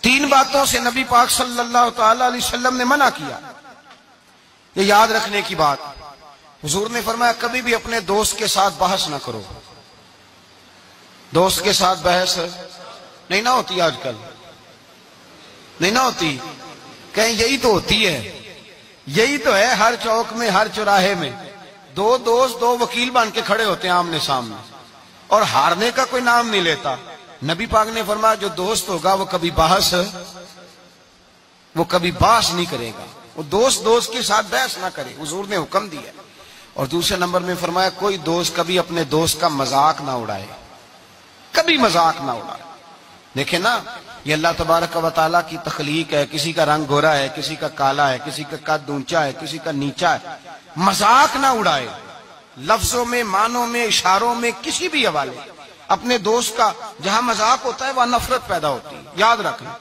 3 باتوں سے نبی پاک صلی اللہ تعالی علیہ وسلم نے منع کیا، یہ یاد رکھنے کی بات۔ حضور نے فرمایا کبھی بھی اپنے دوست کے ساتھ بحث نہ کرو۔ دوست کے ساتھ بحث نہیں نہ ہوتی، آج کل نہیں نہ ہوتی، کہیں یہی تو ہوتی ہے، یہی تو ہے ہر چوک میں، ہر چوراہے میں 2 دوست 2 وکیل بن کے کھڑے ہوتے ہیں آمنے سامنے، اور ہارنے کا کوئی نام نہیں لیتا۔ نبی پاک نے فرمایا جو دوست ہوگا وہ کبھی بحث نہیں کرے گا، وہ دوست کے ساتھ بحث نہ کرے، حضور نے حکم دیا۔ اور دوسرے نمبر میں فرمایا کوئی دوست کبھی اپنے دوست کا مذاق نہ اڑائے، کبھی مذاق نہ اڑائے۔ دیکھیں نا، یہ اللہ تبارک و تعالیٰ کی تخلیق ہے، کسی کا رنگ گورا ہے، کسی کا کالا ہے، کسی کا قد اونچا ہے، کسی کا نیچا ہے، مذاق نہ اڑائے، لفظوں میں، معنوں میں، اشاروں میں، کسی بھی حوالے۔ اپنے دوست کا جہاں مذاق ہوتا ہے وہاں نفرت پیدا ہوتی ہے، یاد رکھنا۔